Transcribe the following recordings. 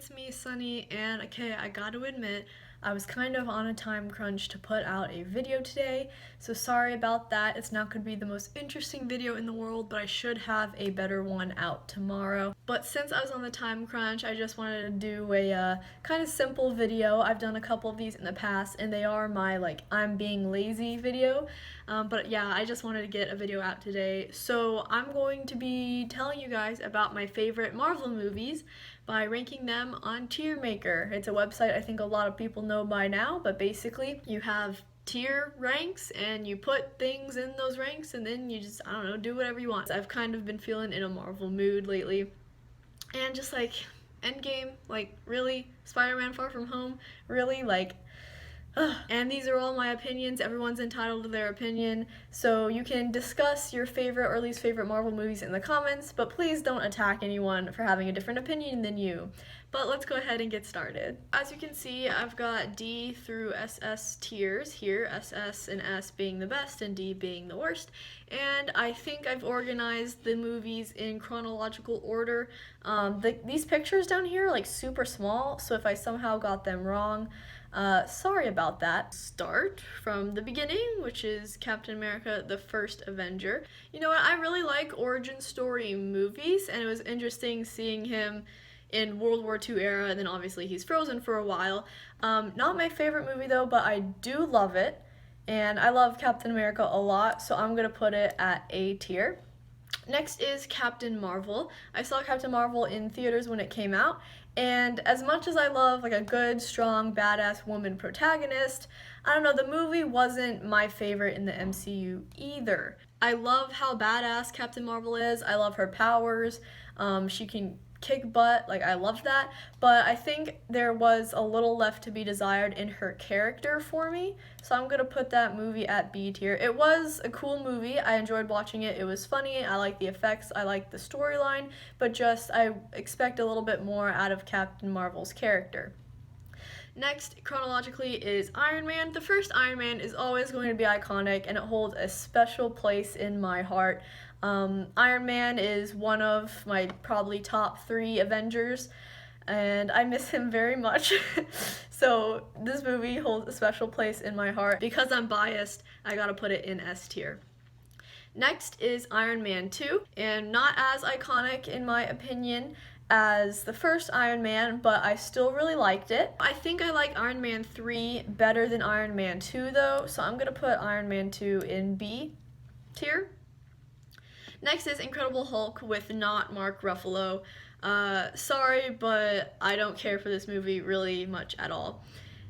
it's me, Sunny, and okay, I gotta admit, I was kind of on a time crunch to put out a video today, so sorry about that. It's not gonna be the most interesting video in the world, but I should have a better one out tomorrow. But since I was on the time crunch, I just wanted to do a kind of simple video. I've done a couple of these in the past, and they are my, I'm being lazy video. But yeah, I just wanted to get a video out today. So I'm going to be telling you guys about my favorite Marvel movies by ranking them on tiermaker. It's a website I think a lot of people know by now, but basically you have tier ranks and you put things in those ranks and then you just, I don't know, do whatever you want. I've kind of been feeling in a Marvel mood lately. And just Endgame, really? Spider-Man Far From Home, really? And these are all my opinions. Everyone's entitled to their opinion. So you can discuss your favorite or least favorite Marvel movies in the comments, but please don't attack anyone for having a different opinion than you. But let's go ahead and get started. As you can see, I've got D through SS tiers here, SS and S being the best and D being the worst. And I think I've organized the movies in chronological order. These pictures down here are super small, so if I somehow got them wrong, sorry about that. Start from the beginning, which is Captain America, the First Avenger. You know what, I really like origin story movies, and it was interesting seeing him in World War II era, and then obviously he's frozen for a while. Not my favorite movie though, but I do love it, and I love Captain America a lot, so I'm gonna put it at A tier. Next is Captain Marvel. I saw Captain Marvel in theaters when it came out, and as much as I love a good, strong, badass woman protagonist, I don't know, the movie wasn't my favorite in the MCU either. I love how badass Captain Marvel is. I love her powers. She can kick butt, I love that, but I think there was a little left to be desired in her character for me, so I'm gonna put that movie at B tier. It was a cool movie, I enjoyed watching it, it was funny, I like the effects, I like the storyline, but just I expect a little bit more out of Captain Marvel's character. Next, chronologically, is Iron Man. The first Iron Man is always going to be iconic, and it holds a special place in my heart. Iron Man is one of my probably top 3 Avengers, and I miss him very much. So this movie holds a special place in my heart. Because I'm biased, I gotta put it in S tier. Next is Iron Man 2, and not as iconic in my opinion as the first Iron Man, but I still really liked it. I think I like Iron Man 3 better than Iron Man 2 though, so I'm gonna put Iron Man 2 in B tier. Next is Incredible Hulk with not Mark Ruffalo. Sorry, but I don't care for this movie really much at all.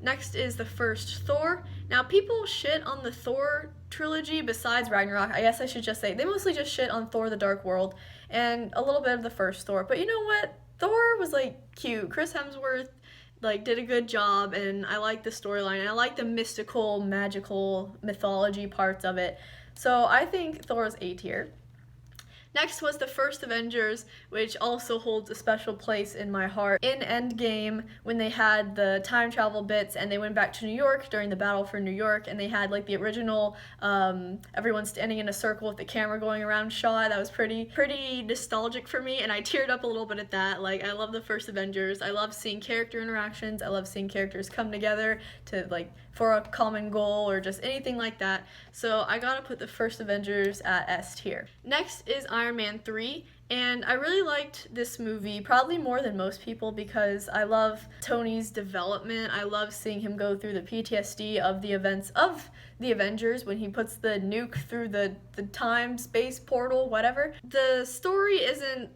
Next is the first Thor. Now, people shit on the Thor trilogy besides Ragnarok. I guess I should just say they mostly just shit on Thor: The Dark World and a little bit of the first Thor. But you know what? Thor was cute. Chris Hemsworth did a good job, and I like the storyline. I like the mystical, magical mythology parts of it. So I think Thor is A tier. Next was the first Avengers, which also holds a special place in my heart. In Endgame, when they had the time travel bits and they went back to New York during the battle for New York, and they had the original everyone standing in a circle with the camera going around shot, that was pretty nostalgic for me, and I teared up a little bit at that. I love the first Avengers. I love seeing character interactions. I love seeing characters come together to for a common goal or just anything like that. So I gotta put the first Avengers at S tier. Next is Iron Man 3, and I really liked this movie, probably more than most people, because I love Tony's development. I love seeing him go through the PTSD of the events of the Avengers when he puts the nuke through the time, space portal, whatever. The story isn't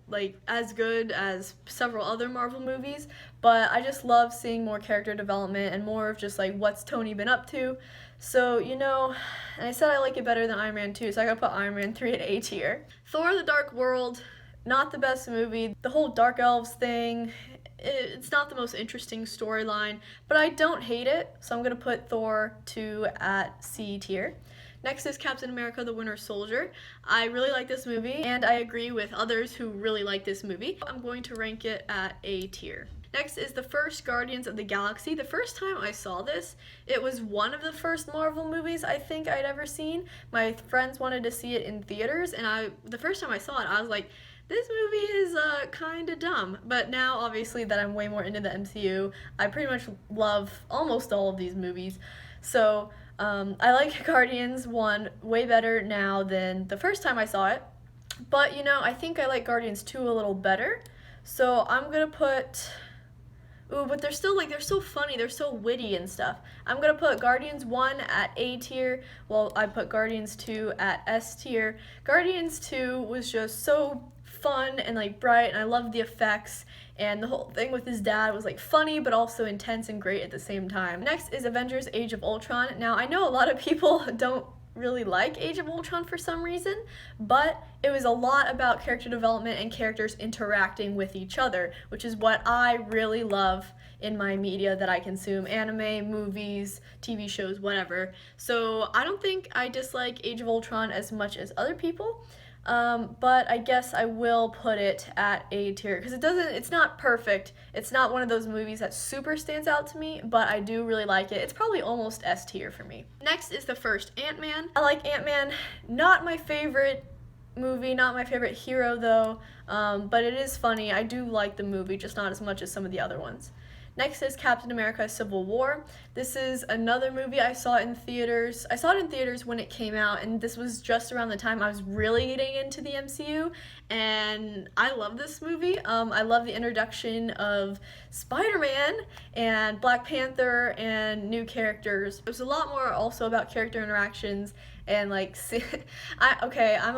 as good as several other Marvel movies, but I just love seeing more character development and more of just what's Tony been up to. So, and I said I like it better than Iron Man 2, so I gotta put Iron Man 3 at A tier. Thor: The Dark World, not the best movie. The whole Dark Elves thing, it's not the most interesting storyline, but I don't hate it, so I'm gonna put Thor 2 at C tier. Next is Captain America: The Winter Soldier. I really like this movie, and I agree with others who really like this movie. I'm going to rank it at A tier. Next is the first Guardians of the Galaxy. The first time I saw this, it was one of the first Marvel movies I think I'd ever seen. My friends wanted to see it in theaters, and the first time I saw it, I was like, this movie is kind of dumb. But now, obviously, that I'm way more into the MCU, I pretty much love almost all of these movies. So, I like Guardians 1 way better now than the first time I saw it. But, I think I like Guardians 2 a little better. So, I'm gonna put. Ooh, but they're still they're so funny, they're so witty and stuff. I'm gonna put Guardians 1 at A tier, while I put Guardians 2 at S tier. Guardians 2 was just so fun and bright, and I loved the effects, and the whole thing with his dad was funny but also intense and great at the same time. Next is Avengers Age of Ultron. Now, I know a lot of people don't really like Age of Ultron for some reason, but it was a lot about character development and characters interacting with each other, which is what I really love in my media that I consume: anime, movies, TV shows, whatever. So I don't think I dislike Age of Ultron as much as other people. But I guess I will put it at A tier because it's not perfect. It's not one of those movies that super stands out to me, but I do really like it. It's probably almost S tier for me. Next is the first Ant-Man. I like Ant-Man, not my favorite movie, not my favorite hero though, but it is funny. I do like the movie, just not as much as some of the other ones. Next is Captain America Civil War. This is another movie I saw in theaters. I saw it in theaters when it came out, and this was just around the time I was really getting into the MCU, and I love this movie. I love the introduction of Spider-Man and Black Panther and new characters. It was a lot more also about character interactions and I'm a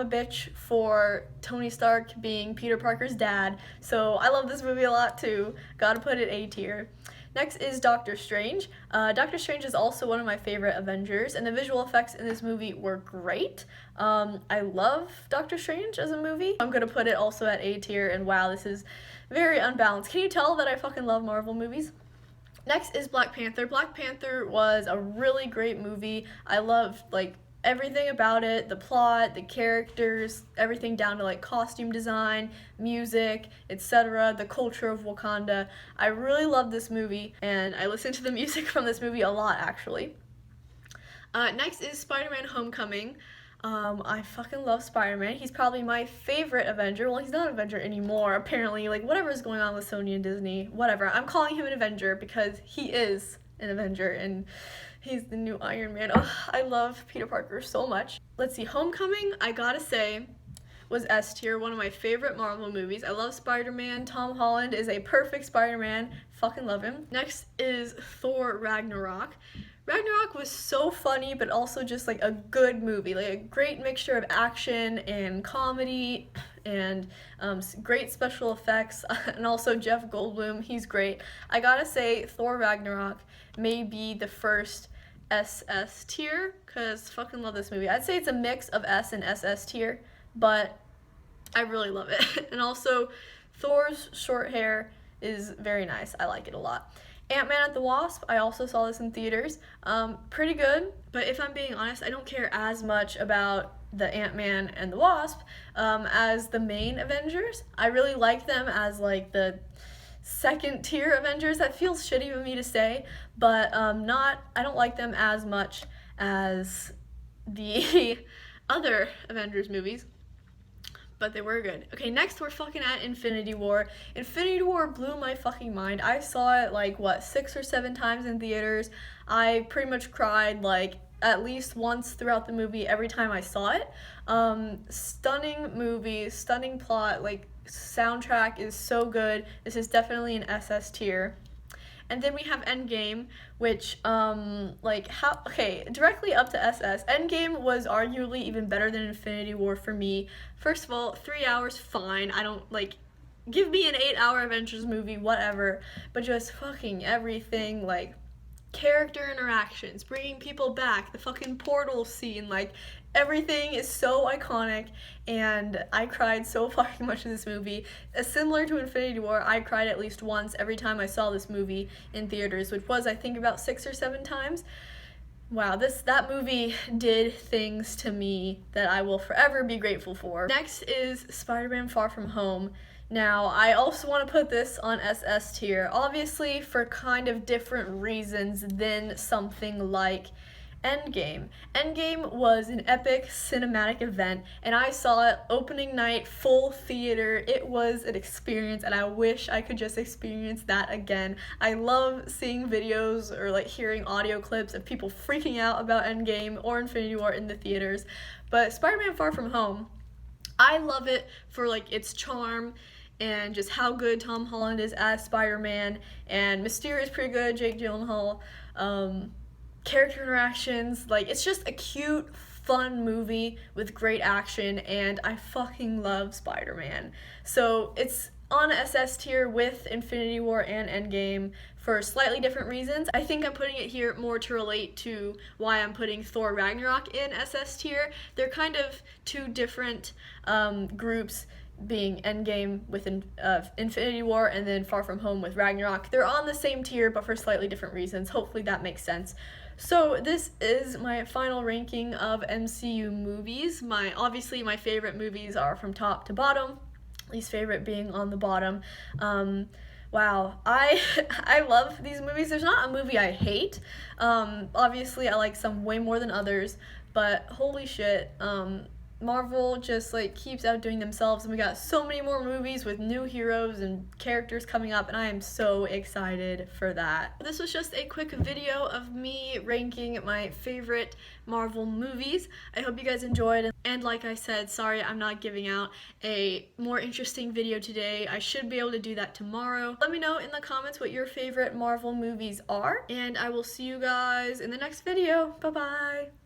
bitch for Tony Stark being Peter Parker's dad, so I love this movie a lot too. Gotta put it A tier. Next is Doctor Strange. Doctor Strange is also one of my favorite Avengers, and the visual effects in this movie were great. I love Doctor Strange as a movie. I'm gonna put it also at A tier, and wow, this is very unbalanced. Can you tell that I fucking love Marvel movies? Next is Black Panther. Black Panther was a really great movie. I loved everything about it, the plot, the characters, everything down to costume design, music, etc., the culture of Wakanda. I really love this movie, and I listen to the music from this movie a lot, actually. Next is Spider-Man Homecoming. I fucking love Spider-Man. He's probably my favorite Avenger. Well, he's not an Avenger anymore, apparently. Whatever's going on with Sony and Disney, whatever. I'm calling him an Avenger because he is an Avenger, and he's the new Iron Man. Ugh, I love Peter Parker so much. Let's see, Homecoming, I gotta say, was S tier, one of my favorite Marvel movies. I love Spider-Man. Tom Holland is a perfect Spider-Man. Fucking love him. Next is Thor Ragnarok. Ragnarok was so funny, but also just a good movie, a great mixture of action and comedy and great special effects, and also Jeff Goldblum, he's great. I gotta say, Thor Ragnarok may be the first SS tier, because fucking love this movie. I'd say it's a mix of S and SS tier, but I really love it. And also, Thor's short hair is very nice. I like it a lot. Ant-Man and the Wasp, I also saw this in theaters. Pretty good, but if I'm being honest, I don't care as much about the Ant-Man and the Wasp as the main Avengers. I really like them as the second tier Avengers. That feels shitty of me to say, but I don't like them as much as the other Avengers movies, but they were good. Okay, next we're fucking at Infinity War. Infinity War blew my fucking mind. I saw it 6 or 7 times in theaters. I pretty much cried at least once throughout the movie every time I saw it. Stunning movie, stunning plot, soundtrack is so good. This is definitely an SS tier. And then we have Endgame, which, directly up to SS. Endgame was arguably even better than Infinity War for me. First of all, 3 hours, fine. I don't, give me an 8-hour Avengers movie, whatever. But just fucking everything, character interactions, bringing people back, the fucking portal scene, everything is so iconic, and I cried so fucking much in this movie. Similar to Infinity War, I cried at least once every time I saw this movie in theaters, which was, I think, about 6 or 7 times. Wow, that movie did things to me that I will forever be grateful for. Next is Spider-Man Far From Home. Now, I also want to put this on SS tier, obviously for kind of different reasons than something like Endgame. Endgame was an epic cinematic event, and I saw it opening night, full theater. It was an experience, and I wish I could just experience that again. I love seeing videos or like hearing audio clips of people freaking out about Endgame or Infinity War in the theaters, but Spider-Man Far From Home, I love it for like its charm and just how good Tom Holland is as Spider-Man, and Mysterio is pretty good, Jake Gyllenhaal. Character interactions, like it's just a cute, fun movie with great action, and I fucking love Spider-Man. So it's on SS tier with Infinity War and Endgame for slightly different reasons. I think I'm putting it here more to relate to why I'm putting Thor Ragnarok in SS tier. They're kind of two different groups, being Endgame with Infinity War and then Far From Home with Ragnarok. They're on the same tier but for slightly different reasons. Hopefully that makes sense. So this is my final ranking of MCU movies. Obviously my favorite movies are from top to bottom, least favorite being on the bottom. Wow, I love these movies. There's not a movie I hate. Obviously I like some way more than others, but holy shit, Marvel just like keeps outdoing themselves, and we got so many more movies with new heroes and characters coming up, and I am so excited for that. This was just a quick video of me ranking my favorite Marvel movies. I hope you guys enjoyed, and like I said, sorry I'm not giving out a more interesting video today. I should be able to do that tomorrow. Let me know in the comments what your favorite Marvel movies are, and I will see you guys in the next video. Bye bye.